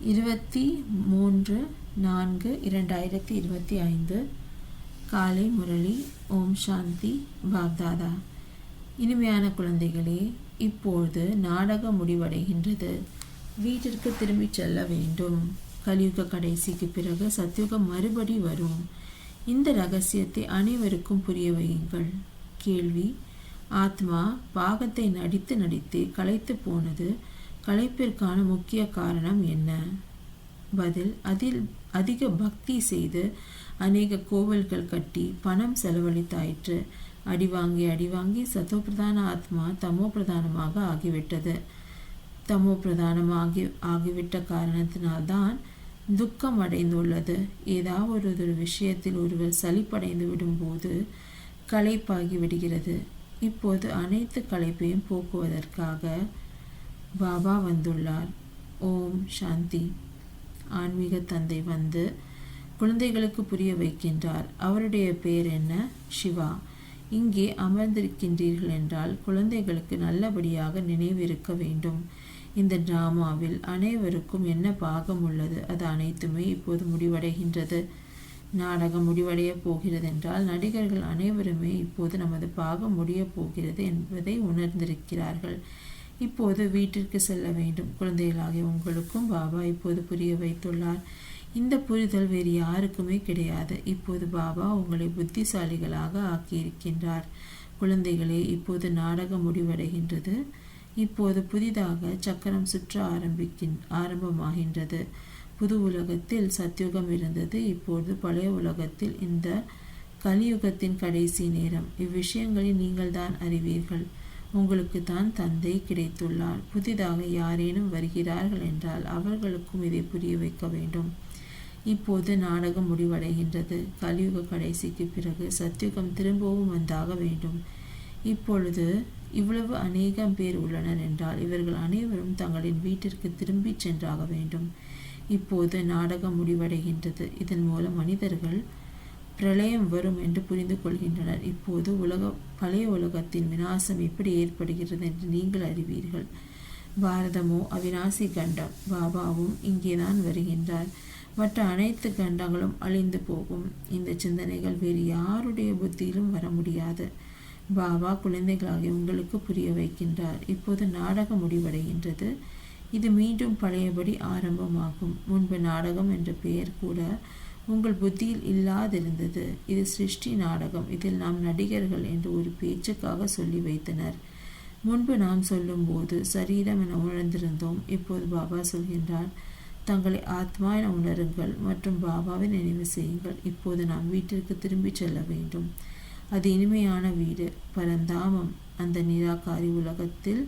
23/4/2025 காலை முரளி. ஓம் சாந்தி. பாப்தாதா. இனிமையான குழந்தைகளே, இப்பொழுது நாடகம் முடிவடைகின்றது. வீட்டிற்கு திரும்பிச் செல்ல வேண்டும். கலியுக கடைசிக்கு பிறகு சத்யுகம் மறுபடி வரும். இந்த ரகசியத்தை அனைவருக்கும் புரிய வையுங்கள். கேள்வி: ஆத்மா பாகத்தை நடித்து நடித்து களைத்து போனது. களைப்பிற்கான முக்கிய காரணம் என்ன? பதில்: அதில் அதிக பக்தி செய்து அநேக கோவில்கள் கட்டி பணம் செலவழித்தாயிற்று. அடிவாங்கி சத்தோபிரதான ஆத்மா தமோ பிரதானமாக ஆகிவிட்டது. தமோ பிரதானமாகி ஆகிவிட்ட காரணத்தினால்தான் துக்கம் அடைந்துள்ளது. ஏதாவது ஒரு விஷயத்தில் ஒருவர் சலிப்படைந்து விடும்போது களைப்பாகி விடுகிறது. இப்போது அனைத்து களைப்பையும் போக்குவதற்காக பாபா வந்துள்ளார். ஓம் சாந்தி. ஆன்மீக தந்தை வந்து குழந்தைகளுக்கு புரிய வைக்கின்றார். அவருடைய பெயர் என்ன? சிவா. இங்கே அமர்ந்திருக்கின்றீர்கள் என்றால் குழந்தைகளுக்கு நல்லபடியாக நினைவிருக்க வேண்டும். இந்த டிராமாவில் அனைவருக்கும் என்ன பாகம் உள்ளது, அது அனைத்துமே இப்போது முடிவடைகின்றது. நாடகம் முடிவடைய போகிறது என்றால் நடிகர்கள் அனைவருமே இப்போது நமது பாகம் முடியப் போகிறது என்பதை உணர்ந்திருக்கிறார்கள். இப்போது வீட்டிற்கு செல்ல வேண்டும். குழந்தைகளாகிய உங்களுக்கும் பாபா இப்போது புரிய வைத்துள்ளார். இந்த புரிதல் வேறு யாருக்குமே கிடையாது. இப்போது பாபா உங்களை புத்திசாலிகளாக ஆக்கியிருக்கின்றார். குழந்தைகளே, இப்போது நாடகம் முடிவடைகின்றது. இப்போது புதிதாக சக்கரம் சுற்ற ஆரம்பமாகின்றது. புது உலகத்தில் சத்யுகம் இருந்தது. இப்போது பழைய உலகத்தில் இந்த கலியுகத்தின் கடைசி நேரம். இவ்விஷயங்களை நீங்கள் தான் அறிவீர்கள். உங்களுக்கு தான் தந்தை கிடைத்துள்ளார். புதிதாக யாரேனும் வருகிறார்கள் என்றால் அவர்களுக்கும் இதை புரிய வைக்க வேண்டும். இப்போது நாடகம் முடிவடைகின்றது. கலியுக கடைசிக்கு பிறகு சத்யுகம் திரும்பவும் வந்தாக வேண்டும். இப்பொழுது இவ்வளவு அநேகம் பேர் உள்ளனர் என்றால் இவர்கள் அனைவரும் தங்களின் வீட்டிற்கு திரும்பி சென்றாக வேண்டும். இப்போது நாடகம் முடிவடைகின்றது. இதன் மூலம் மனிதர்கள் பிரளயம் வரும் என்று புரிந்து கொள்கின்றனர். இப்போது பழைய உலகத்தின் விநாசம் எப்படி ஏற்படுகிறது என்று நீங்கள் அறிவீர்கள். பாரதமோ அவிநாசி கண்டம். பாபாவும் இங்கேதான் வருகின்றார். மற்ற அனைத்து கண்டங்களும் அழிந்து போகும். இந்த சிந்தனைகள் வேறு யாருடைய புத்தியிலும் வர முடியாது. பாபா குழந்தைகளாகிய உங்களுக்கு புரிய வைக்கின்றார். இப்போது நாடகம் முடிவடைகின்றது. இது மீண்டும் பழையபடி ஆரம்பமாகும். முன்பு நாடகம் என்ற பெயர் கூட உங்கள் புத்தியில் இல்லாதிருந்தது. இது சிருஷ்டி நாடகம். இதில் நாம் நடிகர்கள் என்று ஒரு பேச்சுக்காக சொல்லி வைத்தனர். முன்பு நாம் சொல்லும்போது சரீரம் என உணர்ந்திருந்தோம். இப்போது பாபா சொல்கின்றார், தங்களை ஆத்மா என உணருங்கள் மற்றும் பாபாவை நினைவு செய்யுங்கள். இப்போது நாம் வீட்டிற்கு திரும்பி செல்ல வேண்டும். அது இனிமையான வீடு, பரந்தாமம். அந்த நிராகாரி உலகத்தில்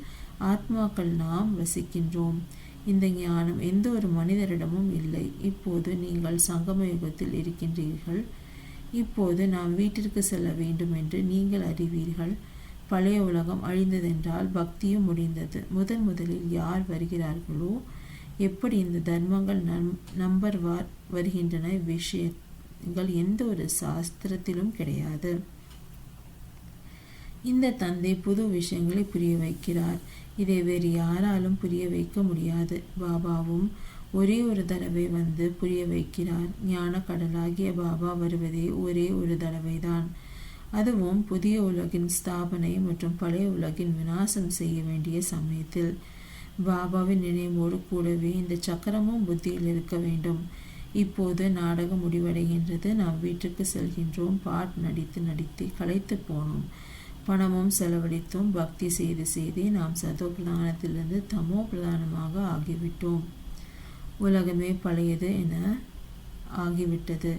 ஆத்மாக்கள் நாம் வசிக்கின்றோம். இந்த ஞானம் எந்த ஒரு மனிதரிடமும் இல்லை. இப்போது நீங்கள் சங்கம யுகத்தில் இருக்கின்றீர்கள். இப்போது நாம் வீட்டிற்கு செல்ல வேண்டும் என்று நீங்கள் அறிவீர்கள். பழைய உலகம் அழிந்ததென்றால் பக்தியும் முடிந்தது. முதலில் யார் வருகிறார்களோ, எப்படி இந்த தர்மங்கள் நம்பர் வருகின்றன, விஷயங்கள் எந்த ஒரு சாஸ்திரத்திலும் கிடையாது. இந்த தந்தை புது விஷயங்களை புரிய வைக்கிறார். இதை வேறு யாராலும் புரிய வைக்க முடியாது. பாபாவும் ஒரே ஒரு தடவை வந்து புரிய வைக்கிறார். ஞான கடலாகிய பாபா வருவதே ஒரே ஒரு தடவைதான். அதுவும் புதிய உலகின் ஸ்தாபனை மற்றும் பழைய உலகின் விநாசம் செய்ய வேண்டிய சமயத்தில். பாபாவின் நினைவோடு கூடவே இந்த சக்கரமும் புத்தியில் இருக்க வேண்டும். இப்போது நாடகம் முடிவடைகின்றது. நாம் வீட்டுக்கு செல்கின்றோம். பாட் நடித்து களைத்து போனோம். பணமும் செலவழித்தோம். பக்தி செய்து நாம் சதோ பிரதானத்திலிருந்து தமோ பிரதானமாக ஆகிவிட்டோம். உலகமே பழையது என ஆகிவிட்டது.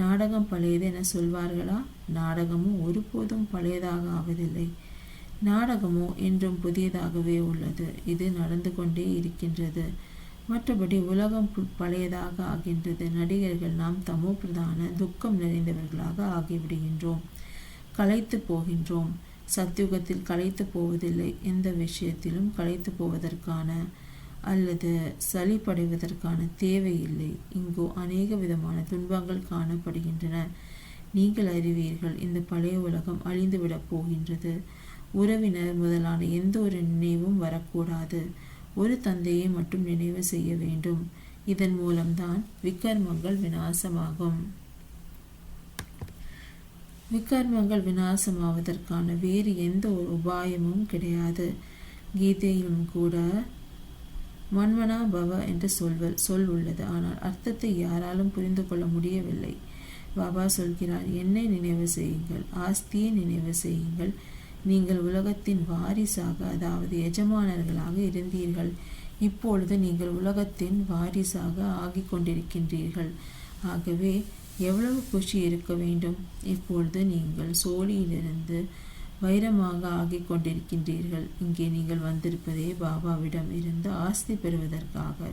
நாடகம் பழையது என சொல்வார்களா? நாடகமும் ஒருபோதும் பழையதாக ஆவதில்லை. நாடகமோ என்றும் புதியதாகவே உள்ளது. இது நடந்து கொண்டே இருக்கின்றது. மற்றபடி உலகம் பழையதாக ஆகின்றது. நடிகர்கள் நாம் தமோ பிரதான துக்கம் நிறைந்தவர்களாக ஆகிவிடுகின்றோம். களைத்து போகின்றோம். சத்யுகத்தில் களைத்து போவதில்லை. எந்த விஷயத்திலும் களைத்து போவதற்கான அல்லது சலிப்படைவதற்கான தேவையில்லை. இங்கோ அநேக விதமான துன்பங்கள் காணப்படுகின்றன. நீங்கள் அறிவீர்கள், இந்த பழைய உலகம் அழிந்துவிடப் போகின்றது. உறவினர் முதலான எந்த ஒரு நினைவும் வரக்கூடாது. ஒரு தந்தையை மட்டும் நினைவு செய்ய வேண்டும். இதன் மூலம்தான் விகர்மங்கள் விநாசமாகும். விகர்மங்கள் விநாசமாவதற்கான வேறு எந்த ஒரு உபாயமும் கிடையாது. கீதையிலும் கூட மன்மனா பவ என்று சொல் உள்ளது. ஆனால் அர்த்தத்தை யாராலும் புரிந்து கொள்ள முடியவில்லை. பாபா சொல்கிறார், என்னை நினைவு செய்யுங்கள், ஆஸ்தியை நினைவு செய்யுங்கள். நீங்கள் உலகத்தின் வாரிசாக, அதாவது எஜமானர்களாக இருந்தீர்கள். இப்பொழுது நீங்கள் உலகத்தின் வாரிசாக ஆகிக் கொண்டிருக்கின்றீர்கள். ஆகவே எவ்வளவு குஷி இருக்க வேண்டும். இப்பொழுது நீங்கள் சோழியிலிருந்து வைரமாக ஆகிக் கொண்டிருக்கின்றீர்கள். இங்கே நீங்கள் வந்திருப்பதே பாபாவிடம் இருந்து ஆஸ்தி பெறுவதற்காக.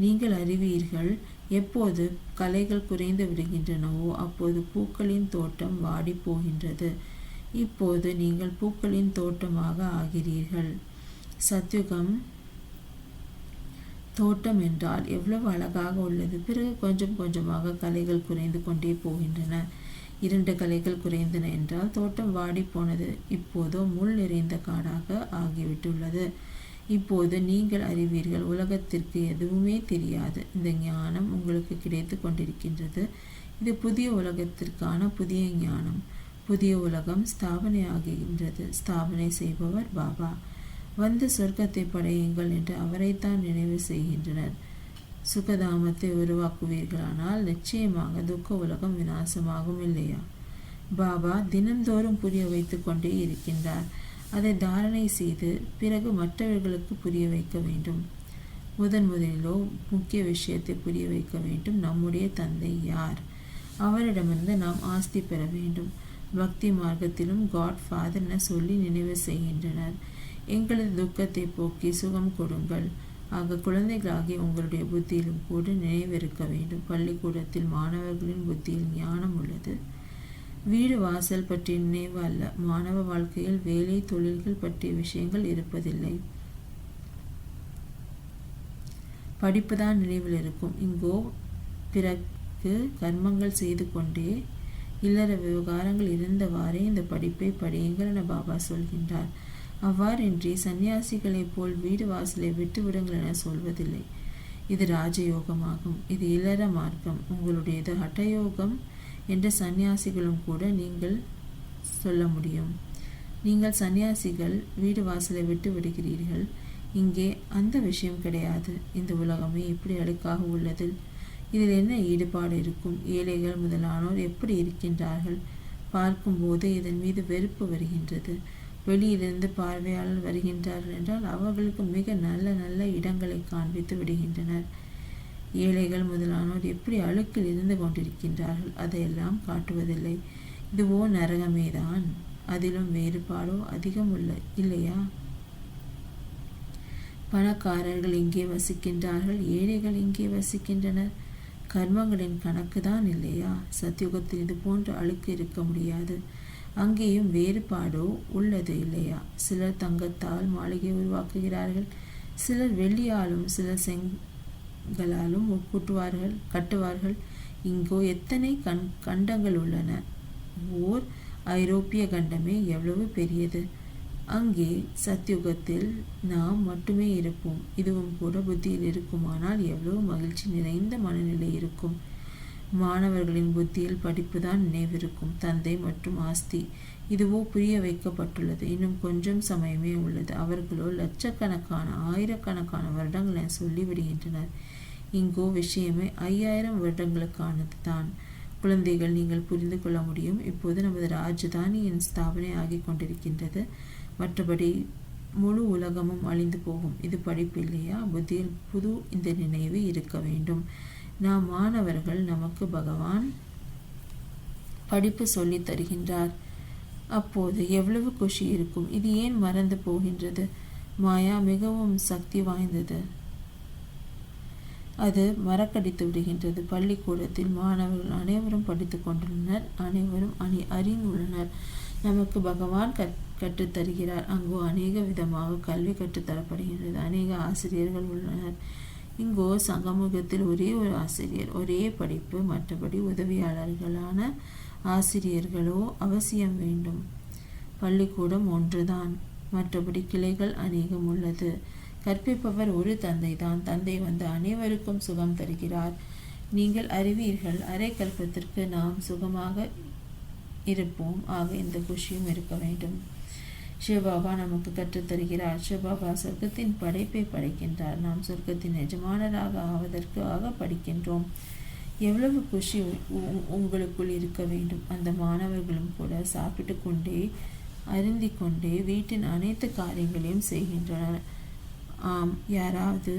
நீங்கள் அறிவீர்கள், எப்போது கலைகள் குறைந்து விடுகின்றனவோ அப்போது பூக்களின் தோட்டம் வாடி போகின்றது. இப்போது நீங்கள் பூக்களின் தோட்டமாக ஆகிறீர்கள். சத்யுகம் தோட்டம் என்றால் எவ்வளவு அழகாக உள்ளது. பிறகு கொஞ்சம் கொஞ்சமாக கலைகள் குறைந்து கொண்டே போகின்றன. 2 கலைகள் குறைந்தன என்றால் தோட்டம் வாடி போனது. இப்போதோ முள் நிறைந்த காடாக ஆகிவிட்டுள்ளது. இப்போது நீங்கள் அறிவீர்கள், உலகத்திற்கு எதுவுமே தெரியாது. இந்த ஞானம் உங்களுக்கு கிடைத்து கொண்டிருக்கின்றது. இது புதிய உலகத்திற்கான புதிய ஞானம். புதிய உலகம் ஸ்தாபனை ஆகின்றது. ஸ்தாபனை செய்பவர் பாபா. வந்து சொர்க்கத்தை படையுங்கள் என்று அவரைத்தான் நினைவு செய்கின்றனர். சுகதாமத்தை உருவாக்குவீர்களானால் நிச்சயமாக துக்க உலகம் விநாசமாகும், இல்லையா? பாபா தினந்தோறும் புரிய வைத்து கொண்டே இருக்கின்றார். அதை தாரணை செய்து பிறகு மற்றவர்களுக்கு புரிய வைக்க வேண்டும். முதலிலோ முக்கிய விஷயத்தை புரிய வைக்க வேண்டும். நம்முடைய தந்தை யார்? அவரிடமிருந்து நாம் ஆஸ்தி பெற வேண்டும். பக்தி மார்க்கத்திலும் காட் ஃபாதர் என சொல்லி நினைவு செய்கின்றனர். எங்களது துக்கத்தை போக்கி சுகம் கொடுங்கள். ஆக குழந்தைகளாகிய உங்களுடைய புத்தியிலும் கூட நினைவிருக்க வேண்டும். பள்ளிக்கூடத்தில் மாணவர்களின் புத்தியில் ஞானம் உள்ளது. வீடு வாசல் பற்றிய நினைவு அல்ல. மாணவ வாழ்க்கையில் வேலை தொழில்கள் பற்றிய விஷயங்கள் இருப்பதில்லை. படிப்புதான் நினைவில் இருக்கும். இங்கோ பிறகு கர்மங்கள் செய்து கொண்டே இல்லற விவகாரங்கள் இருந்தவாறே இந்த படிப்பை படியுங்கள் என பாபா சொல்கின்றார். அவ்வாறின்றி சன்னியாசிகளைப் போல் வீடு வாசலை விட்டு விடுங்கள் என சொல்வதில்லை. இது ராஜயோகமாகும். இது இல்லற மார்க்கம். உங்களுடையது ஹட்டயோகம் என்ற சன்னியாசிகளும் கூட நீங்கள் சொல்ல முடியும். நீங்கள் சன்னியாசிகள் வீடு வாசலை விட்டு விடுகிறீர்கள். இங்கே அந்த விஷயம் கிடையாது. இந்த உலகமே இப்படி அழுக்காக உள்ளது. இதில் என்ன ஈடுபாடு இருக்கும்? ஏழைகள் முதலானோர் எப்படி இருக்கின்றார்கள்? பார்க்கும்போது இதன் மீது வெறுப்பு வருகின்றது. வெளியிலிருந்து பார்வையாளர் வருகின்றார்கள் என்றால் அவர்களுக்கு மிக நல்ல நல்ல இடங்களை காண்பித்து விடுகின்றனர். ஏழைகள் முதலானோர் எப்படி அழுக்கில் இருந்து கொண்டிருக்கின்றார்கள், அதையெல்லாம் காட்டுவதில்லை. இதுவோ நரகமேதான். அதிலும் வேறுபாடோ அதிகம் இல்லையா? பணக்காரர்கள் இங்கே வசிக்கின்றார்கள், ஏழைகள் இங்கே வசிக்கின்றனர். கர்மங்களின் கணக்கு தான் இல்லையா? சத்யுகத்தில் இது போன்ற அழுக்கு இருக்க முடியாது. அங்கேயும் வேறுபாடோ உள்ளது இல்லையா? சிலர் தங்கத்தால் மாளிகை உருவாக்குகிறார்கள், சிலர் வெள்ளியாலும் சிலர் செங்கலாலும் கட்டுவார்கள். இங்கோ எத்தனை கண்டங்கள் உள்ளன. ஓர் ஐரோப்பிய கண்டமே எவ்வளவு பெரியது. அங்கே சத்யுகத்தில் நாம் மட்டுமே இருப்போம். இதுவும் கூட புத்தியில் இருக்குமானால் எவ்வளவு மகிழ்ச்சி நிறைந்த மனநிலை இருக்கும். மாணவர்களின் புத்தியில் படிப்புதான் நினைவிருக்கும். தந்தை மற்றும் ஆஸ்தி இதுவோ புரிய வைக்கப்பட்டுள்ளது. இன்னும் கொஞ்சம் சமயமே உள்ளது. அவர்களோ லட்சக்கணக்கான ஆயிரக்கணக்கான வருடங்கள் என சொல்லிவிடுகின்றனர். இங்கோ விஷயமே 5000 வருடங்களுக்கானது தான். குழந்தைகள், நீங்கள் புரிந்து கொள்ள முடியும். இப்போது நமது ராஜதானியின் ஸ்தாபனை ஆகிக் கொண்டிருக்கின்றது. மற்றபடி முழு உலகமும் அழிந்து போகும். இது படிப்பு இல்லையா? புத்தியில் புது இந்த நினைவு இருக்க வேண்டும். நாம் மாணவர்கள், நமக்கு பகவான் படிப்பு சொல்லி தருகின்றார். அப்போது எவ்வளவு குஷி இருக்கும். இது ஏன் மறந்து போகின்றது? மாயா மிகவும் சக்தி வாய்ந்தது. அது மறக்கடித்து விடுகின்றது. பள்ளிக்கூடத்தில் மாணவர்கள் அனைவரும் படித்து கொண்டுள்ளனர். அனைவரும் அறிந்துள்ளனர். நமக்கு பகவான் கற்றுத்தருகிறார். அங்கோ அநேக விதமாக கல்வி கற்றுத்தரப்படுகின்றது. அநேக ஆசிரியர்கள் உள்ளனர். இங்கோ சங்கமுகத்தில் ஒரே ஒரு ஆசிரியர், ஒரே படிப்பு. மற்றபடி உதவியாளர்களான ஆசிரியர்களோ அவசியம் வேண்டும். பள்ளிக்கூடம் ஒன்றுதான். மற்றபடி கிளைகள் அநேகம் உள்ளது. கற்பிப்பவர் ஒரு தந்தை தான். தந்தை வந்து அனைவருக்கும் சுகம் தருகிறார். நீங்கள் அறிவீர்கள், அரை கல்பத்திற்கு நாம் சுகமாக இருப்போம். ஆக இந்த குஷியும் இருக்க வேண்டும். சிவபாபா நமக்கு கற்றுத்தருகிறார். சிவபாபா சொர்க்கத்தின் படைப்பை படைக்கின்றார். நாம் சொர்க்கத்தின் எஜமானராக ஆவதற்காக படிக்கின்றோம். எவ்வளவு குஷி உங்களுக்குள் இருக்க வேண்டும். அந்த மாணவர்களும் கூட சாப்பிட்டு கொண்டே அருந்தி கொண்டே வீட்டின் அனைத்து காரியங்களையும் செய்கின்றனர். ஆம், யாராவது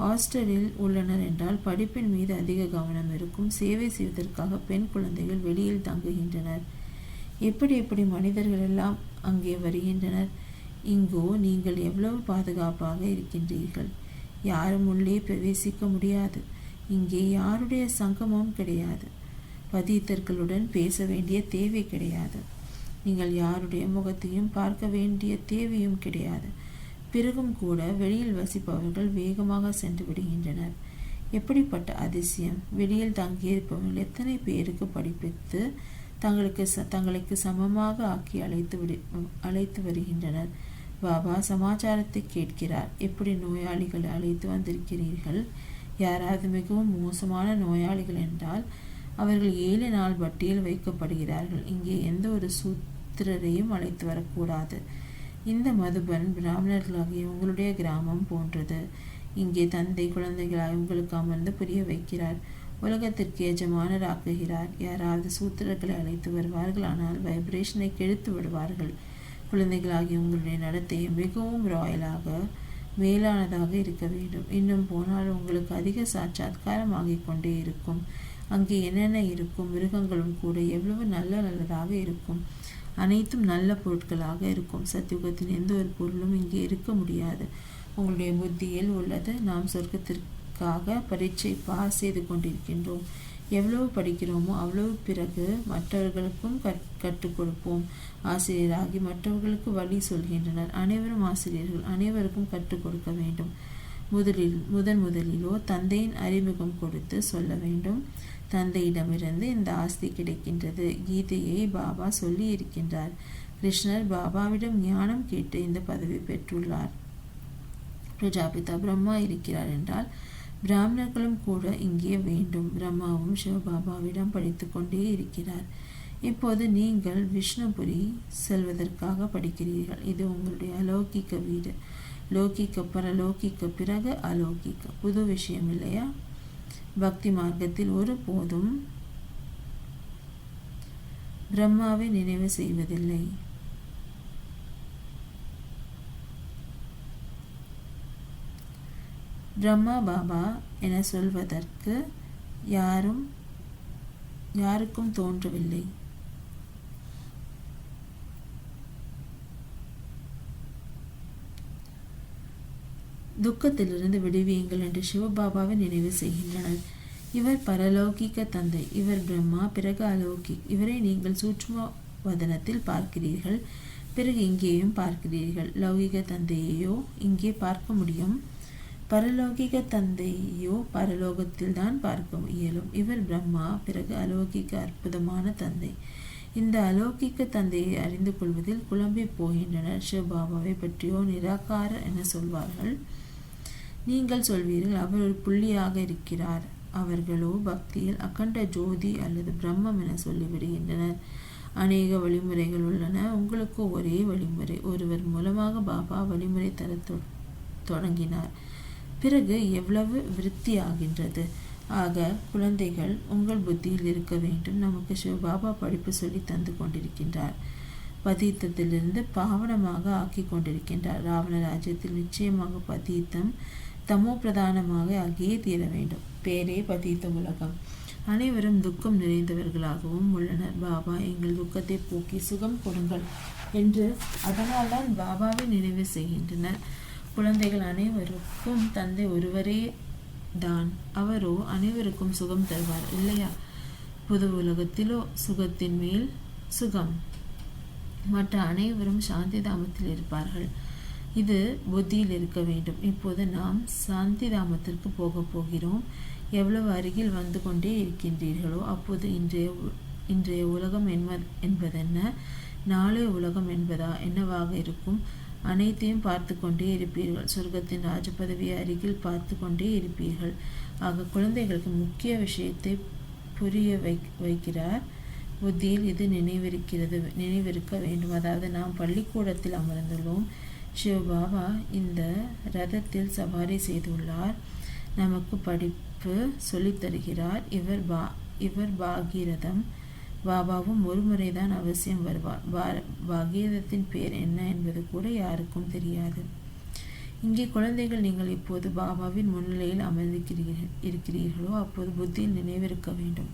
ஹாஸ்டலில் உள்ளனர் என்றால் படிப்பின் மீது அதிக கவனம் இருக்கும். சேவை செய்வதற்காக பெண் குழந்தைகள் வெளியில் தங்குகின்றனர். எப்படி எப்படி மனிதர்கள் எல்லாம் அங்கே வருகின்றனர். இங்கோ நீங்கள் எவ்வளவு பாதுகாப்பாக இருக்கின்றீர்கள். யாரும் உள்ளே பிரவேசிக்க முடியாது. இங்கே யாருடைய சங்கமும் கிடையாது. பதித்தர்களுடன் பேச வேண்டிய தேவை கிடையாது. நீங்கள் யாருடைய முகத்தையும் பார்க்க வேண்டிய தேவையும் கிடையாது. பிறகும் கூட வெளியில் வசிப்பவர்கள் வேகமாக சென்று விடுகின்றனர். எப்படிப்பட்ட அதிசயம்! வெளியில் தங்கியிருப்பவர்கள் எத்தனை பேருக்கு படிப்பித்து தங்களுக்கு சமமாக ஆக்கி அழைத்து வருகின்றனர். பாபா சமாச்சாரத்தை கேட்கிறார். எப்படி நோயாளிகளை அழைத்து வந்திருக்கிறீர்கள்? யாராவது மிகவும் மோசமான நோயாளிகள் என்றால் அவர்கள் 7 நாள் பட்டியல் வைக்கப்படுகிறார்கள். இங்கே எந்த ஒரு சூத்திரரையும் அழைத்து வரக்கூடாது. இந்த மதுபன் பிராமணர்களாகிய உங்களுடைய கிராமம் போன்றது. இங்கே தந்தை குழந்தைகளாய் உங்களுக்கு அமர்ந்து புரிய வைக்கிறார். உலகத்திற்கு எஜமானராக்குகிறார். யாராவது சூத்திரர்களை அழைத்து வருவார்கள், ஆனால் வைப்ரேஷனை கெடுத்து விடுவார்கள். குழந்தைகளாகிய உங்களுடைய நடத்தை மிகவும் ராயலாக மேலானதாக இருக்க வேண்டும். இன்னும் போனால் உங்களுக்கு அதிக சாட்சாத்காரம் ஆகிக் கொண்டே இருக்கும். அங்கே என்னென்ன இருக்கும்? மிருகங்களும் கூட எவ்வளவு நல்லதாக இருக்கும். அனைத்தும் நல்ல பொருட்களாக இருக்கும். சத்தியுகத்தின் எந்த ஒரு பொருளும் இங்கே இருக்க முடியாது. உங்களுடைய புத்தியில் உள்ளது. நாம் சொர்க்கத்திற்காக பரீட்சை பாஸ் செய்து கொண்டிருக்கின்றோம். எவ்வளவு படிக்கிறோமோ அவ்வளவு பிறகு மற்றவர்களுக்கும் கற்றுக் கொடுப்போம். ஆசிரியராகி மற்றவர்களுக்கு வழி சொல்கின்றனர். அனைவரும் ஆசிரியர்கள். அனைவருக்கும் கற்றுக் கொடுக்க வேண்டும். முதலிலோ தந்தையின் அறிமுகம் கொடுத்து சொல்ல வேண்டும். தந்தையிடமிருந்து இந்த ஆஸ்தி கிடைக்கின்றது. கீதையை பாபா சொல்லி இருக்கின்றார். கிருஷ்ணர் பாபாவிடம் ஞானம் கேட்டு இந்த பதவி பெற்றுள்ளார். பிரஜாபிதா பிரம்மா இருக்கிறார் என்றால் பிராமணர்களும் கூட இங்கே வேண்டும். பிரம்மாவும் சிவபாபாவிடம் படித்து கொண்டே இருக்கிறார். இப்போது நீங்கள் விஷ்ணுபுரி செல்வதற்காக படிக்கிறீர்கள். இது உங்களுடைய அலௌகிக்க வீடு. லௌகிக்க பரலௌகிக்க பிறகு அலௌகிக்க. புது விஷயம் இல்லையா? பக்தி மார்க்கத்தில் ஒரு போதும் பிரம்மாவை நினைவு செய்வதில்லை. பிரம்மா பாபா என சொல்வதற்கு யாருக்கும் தோன்றவில்லை. துக்கத்திலிருந்து விடுவியுங்கள் என்று சிவபாபாவை நினைவு செய்கின்றனர். இவர் பரலௌகிக்க தந்தை. இவர் பிரம்மா, பிறகு அலௌகிக். இவரை நீங்கள் சூட்சும வதனத்தில் பார்க்கிறீர்கள், பிறகு இங்கேயும் பார்க்கிறீர்கள். லௌகிக தந்தையையோ இங்கே பார்க்க முடியும், பரலௌகிக தந்தையோ பரலோகத்தில் தான் பார்க்க இயலும். இவர் பிரம்மா, பிறகு அலௌகிக்க அற்புதமான தந்தை. இந்த அலௌகிக்க தந்தையை அறிந்து கொள்வதில் குழம்பி போகின்றனர். சிவபாபாவை பற்றியோ நிராகார என சொல்வார்கள். நீங்கள் சொல்வீர்கள் அவர் ஒரு புள்ளியாக இருக்கிறார். அவர்களோ பக்தியில் அகண்ட ஜோதி அல்லது பிரம்மம் என சொல்லிவிடுகின்றனர். அநேக வழிமுறைகள் உள்ளன. உங்களுக்கு ஒரே வழிமுறை. ஒருவர் மூலமாக பாபா வழிமுறை தர தொடங்கினார். பிறகு எவ்வளவு விருத்தி ஆகின்றது. ஆக குழந்தைகள் உங்கள் புத்தியில் இருக்க வேண்டும். நமக்கு சிவபாபா படிப்பு சொல்லி தந்து கொண்டிருக்கின்றார். பதீத்தத்திலிருந்து பாவனமாக ஆக்கி கொண்டிருக்கின்றார். ராவண ராஜ்யத்தில் நிச்சயமாக பதீத்தம் தமோ பிரதானமாக ஆகியே தீர வேண்டும். பேரே பதீத்த உலகம். அனைவரும் துக்கம் நிறைந்தவர்களாகவும் உள்ளனர். பாபா எங்கள் துக்கத்தை போக்கி சுகம் கொடுங்கள் என்று அதனால்தான் பாபாவை நினைவு செய்கின்றனர். குழந்தைகள் அனைவருக்கும் தந்தை ஒருவரே தான். அவரோ அனைவருக்கும் சுகம் தருவார் இல்லையா? புது உலகத்திலோ சுகத்தின் மேல் சுகம். மற்ற அனைவரும் சாந்தி தாமத்தில் இருப்பார்கள். இது புத்தியில் இருக்க வேண்டும். இப்போது நாம் சாந்தி தாமத்திற்கு போக போகிறோம். எவ்வளவு அருகில் வந்து கொண்டே இருக்கின்றீர்களோ அப்போது இன்றைய உலகம் என்பதென்ன, நாளைய உலகம் என்னவாக இருக்கும்? அனைத்தையும் பார்த்து கொண்டே இருப்பீர்கள். சொர்க்கத்தின் ராஜபதவியை அருகில் பார்த்து கொண்டே இருப்பீர்கள். ஆக குழந்தைகளுக்கு முக்கிய விஷயத்தை புரிய வைக்கிறார். புத்தியில் இது நினைவிருக்க வேண்டும். அதாவது நாம் பள்ளிக்கூடத்தில் அமர்ந்துள்ளோம். சிவபாபா இந்த ரதத்தில் சவாரி செய்துள்ளார். நமக்கு படிப்பு சொல்லித்தருகிறார். இவர் பாகீரதம். பாபாவும் ஒரு முறைதான் அவசியம் வருவார். பாகீரதத்தின் பேர் என்ன என்பது கூட யாருக்கும் தெரியாது. இங்கே குழந்தைகள், நீங்கள் இப்போது பாபாவின் முன்னிலையில் இருக்கிறீர்களோ அப்போது புத்தியில் நினைவிருக்க வேண்டும்.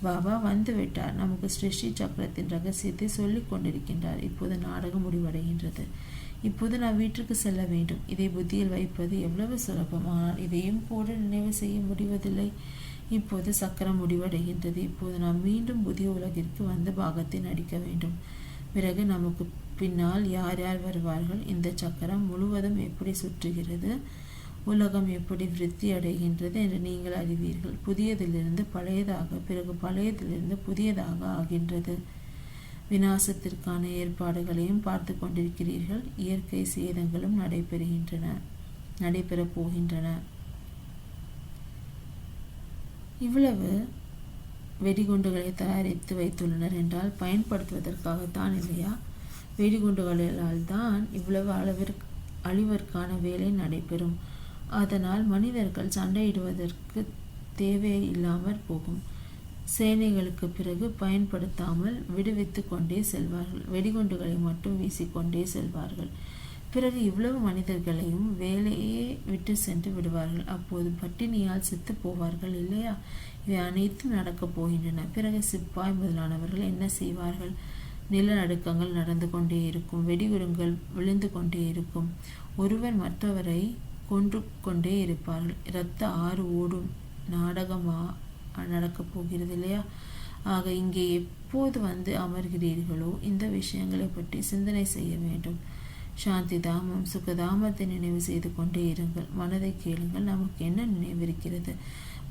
பாபா வந்துவிட்டார். நமக்கு சிருஷ்டி சக்கரத்தின் ரகசியத்தை சொல்லிக் கொண்டிருக்கின்றார். இப்போது நாடகம் முடிவடைகின்றது. இப்போது நான் வீட்டிற்கு செல்ல வேண்டும். இதை புத்தியில் வைப்பது எவ்வளவு சுலபம். ஆனால் இதையும் கூட நினைவு செய்ய முடிவதில்லை. இப்போது சக்கரம் முடிவடைகின்றது. இப்போது நாம் மீண்டும் புதிய உலகிற்கு வந்து பாகத்தை நடிக்க வேண்டும். பிறகு நமக்கு பின்னால் யார் யார் வருவார்கள், இந்த சக்கரம் முழுவதும் எப்படி சுற்றுகிறது, உலகம் எப்படி விருத்தி அடைகின்றது என்று நீங்கள் அறிவீர்கள். புதியதிலிருந்து பழையதாக, பிறகு பழையதிலிருந்து புதியதாக ஆகின்றது. விநாசத்திற்கான ஏற்பாடுகளையும் பார்த்து கொண்டிருக்கிறீர்கள். இயற்கை சேதங்களும் நடைபெறப் போகின்றன. இவ்வளவு வெடிகுண்டுகளை தயாரித்து வைத்துள்ளனர் என்றால் பயன்படுத்துவதற்காகத்தான் இல்லையா? வெடிகுண்டுகளால் தான் இவ்வளவு அழிவிற்கான வேலை நடைபெறும். அதனால் மனிதர்கள் சண்டையிடுவதற்கு தேவை இல்லாமற் போகும். சேனைகளுக்கு பிறகு பயன்படுத்தாமல் விடுவித்து கொண்டே செல்வார்கள். வெடிகுண்டுகளை மட்டும் வீசிக்கொண்டே செல்வார்கள். பிறகு இவ்வளவு மனிதர்களையும் வேலையே விட்டு சென்று விடுவார்கள். அப்போது பட்டினியால் செத்து போவார்கள் இல்லையா? இவை அனைத்தும் நடக்கப் போகின்றன. பிறகு சிப்பாய் முதலானவர்கள் என்ன செய்வார்கள்? நிலநடுக்கங்கள் நடந்து கொண்டே இருக்கும். வெடிகுண்டுகள் விழுந்து கொண்டே இருக்கும். ஒருவர் மற்றவரை கொன்று கொண்டே இருப்பார்கள். இரத்த ஆறு ஓடும் நாடகமா நடக்கப் போகிறது இல்லையா? ஆக இங்கே எப்போது வந்து அமர்கிறீர்களோ இந்த விஷயங்களை பற்றி சிந்தனை செய்ய வேண்டும். சாந்தி தாமம், சுகதாமத்தை நினைவு செய்து கொண்டே இருங்கள். மனதை கேளுங்கள். நமக்கு என்ன நினைவிருக்கிறது?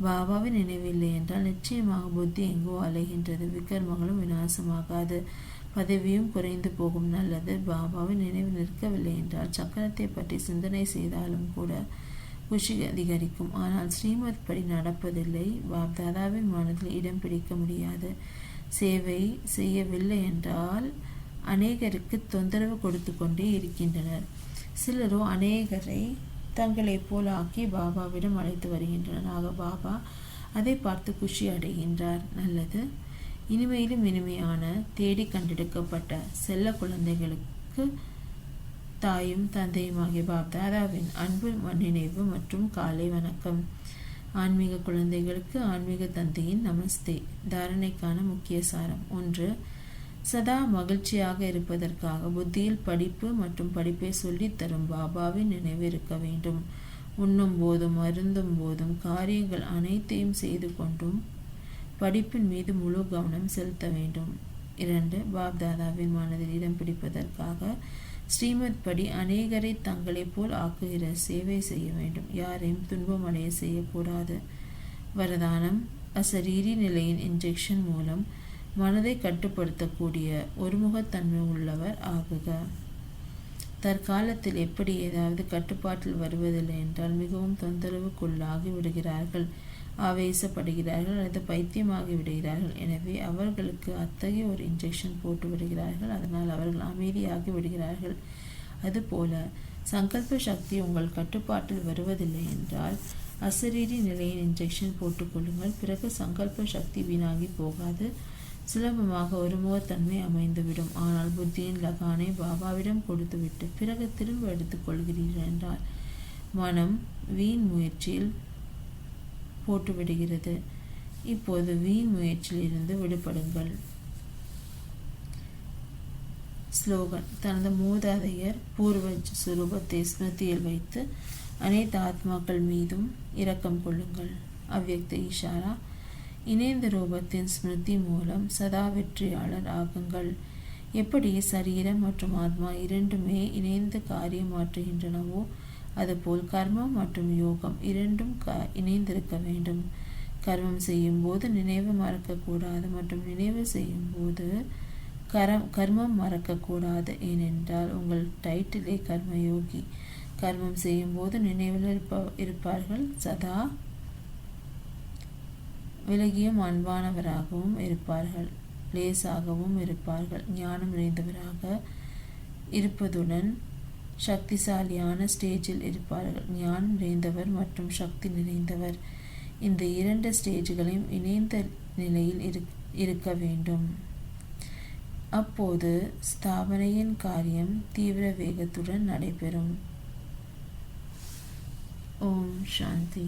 பாபாவின் நினைவில்லை என்றால் நிச்சயமாக புத்தி எங்கோ அலைகின்றது. விக்ரமங்களும் விநாசமாகாது. பதவியும் குறைந்து போகும். நல்லது. பாபாவின் நினைவு நிற்கவில்லை என்றால் சக்கரத்தை பற்றி சிந்தனை செய்தாலும் கூட குஷி அதிகரிக்கும். ஆனால் ஸ்ரீமத் படி நடப்பதில்லை. பாப்தாதாவின் மனதில் இடம் பிடிக்க முடியாது. சேவை செய்யவில்லை என்றால் அநேகருக்கு தொந்தரவு கொடுத்து கொண்டே இருக்கின்றனர். சிலரோ அநேகரை தங்களை போல் ஆக்கி பாபாவிடம் அழைத்து வருகின்றனர். ஆக பாபா அதை பார்த்து குஷி அடைகின்றார். நல்லது. இனிமையிலும் இனிமையான தேடி கண்டெடுக்கப்பட்ட செல்ல குழந்தைகளுக்கு தாயும் தந்தையும் ஆகிய பாப்தாதாவின் அன்பு நினைவு மற்றும் காலை வணக்கம். ஆன்மீக குழந்தைகளுக்கு ஆன்மீக தந்தையின் நமஸ்தே. தாரணைக்கான முக்கிய சாரம். 1. சதா மகிழ்ச்சியாக இருப்பதற்காக புத்தியில் படிப்பு மற்றும் படிப்பை சொல்லித் தரும் பாபாவின் நினைவு இருக்க வேண்டும். உண்ணும் போதும் அருந்தும் போதும் காரியங்கள் அனைத்தையும் செய்து கொண்டும் படிப்பின் மீது முழு கவனம் செலுத்த வேண்டும். 2. பாப்தாதாவின் மனதில் இடம் பிடிப்பதற்காக ஸ்ரீமத் படி அநேகரை தங்களை போல் ஆக்குகிற சேவை செய்ய வேண்டும். யாரையும் துன்பம் அடைய செய்யக்கூடாது. வரதானம். அசரீரி நிலையின் இன்ஜெக்ஷன் மூலம் மனதை கட்டுப்படுத்தக்கூடிய ஒருமுகத்தன்மை உள்ளவர் ஆகுக. தற்காலத்தில் எப்படி ஏதாவது கட்டுப்பாட்டில் வருவதில்லை என்றால் மிகவும் தொந்தரவுக்குள்ளாகி விடுகிறார்கள், ஆவேசப்படுகிறார்கள் அல்லது பைத்தியமாகி விடுகிறார்கள். எனவே அவர்களுக்கு அத்தகைய ஒரு இன்ஜெக்ஷன் போட்டு விடுகிறார்கள். அதனால் அவர்கள் அமைதியாகி விடுகிறார்கள். அதுபோல சங்கல்ப சக்தி உங்கள் கட்டுப்பாட்டில் வருவதில்லை என்றால் அசரீரி நிலையின் இன்ஜெக்ஷன் போட்டுக்கொள்ளுங்கள். பிறகு சங்கல்ப சக்தி வீணாகி போகாது. சுலபமாக ஒருமுகத்தன்மை அமைந்துவிடும். ஆனால் புத்தியின் லகானை பாபாவிடம் கொடுத்துவிட்டு பிறகு திரும்ப எடுத்துக்கொள்கிறீர்கள் என்றால் மனம் வீண் முயற்சியில் போட்டுவிடுகிறது. இப்போது வீண் முயற்சியில் இருந்து விடுபடுங்கள். ஸ்லோகன். தனது மூதாதையர் பூர்வ சுரூபத்தை ஸ்மிருதியில் வைத்து அனைத்து ஆத்மாக்கள் மீதும் இரக்கம் கொள்ளுங்கள். அவ்யக்த இஷாரா. இணைந்த ரூபத்தின் ஸ்மிருதி மூலம் சதா வெற்றியாளர் ஆகுங்கள். எப்படி சரீரம் மற்றும் ஆத்மா இரண்டுமே இணைந்து காரியமாற்றுகின்றனவோ அதுபோல் கர்மம் மற்றும் யோகம் இரண்டும் இணைந்திருக்க வேண்டும். கர்மம் செய்யும் போது நினைவு மறக்கக்கூடாது மற்றும் நினைவு செய்யும் போது கர்மம் மறக்கக்கூடாது. ஏனென்றால் உங்கள் டைட்டிலே கர்மயோகி. கர்மம் செய்யும்போது நினைவில் இருப்பார்கள். சதா விலகியும் அன்பானவராகவும் இருப்பார்கள். லேசாகவும் இருப்பார்கள். ஞானம் நிறைந்தவராக இருப்பதுடன் சக்திசாலியான ஸ்டேஜில் இருப்பார்கள். ஞானம் நிறைந்தவர் மற்றும் சக்தி நிறைந்தவர், இந்த 2 ஸ்டேஜ்களையும் இணைந்த நிலையில் இருக்க வேண்டும். அப்போது ஸ்தாபனையின் காரியம் தீவிர வேகத்துடன் நடைபெறும். ஓம் சாந்தி.